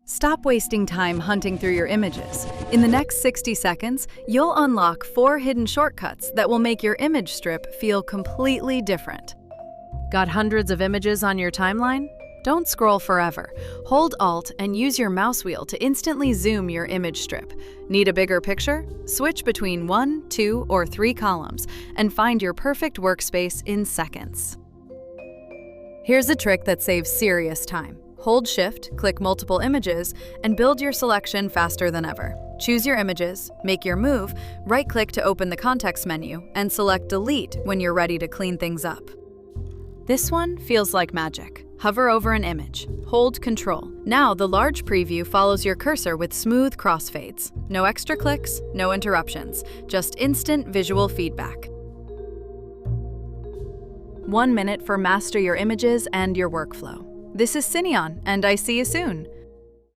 Stop wasting time hunting through your images. In the next 60 seconds, you'll unlock 4 hidden shortcuts that will make your image strip feel completely different. Got hundreds of images on your timeline? Don't scroll forever. Hold Alt and use your mouse wheel to instantly zoom your image strip. Need a bigger picture? Switch between 1, 2, or 3 columns and find your perfect workspace in seconds. Here's a trick that saves serious time. Hold Shift, click multiple images, and build your selection faster than ever. Choose your images, make your move, right-click to open the context menu, and select Delete when you're ready to clean things up. This one feels like magic. Hover over an image. Hold Ctrl. Now the large preview follows your cursor with smooth crossfades. No extra clicks, no interruptions, just instant visual feedback. 1 minute for master your images and your workflow. This is Cineon, and I see you soon.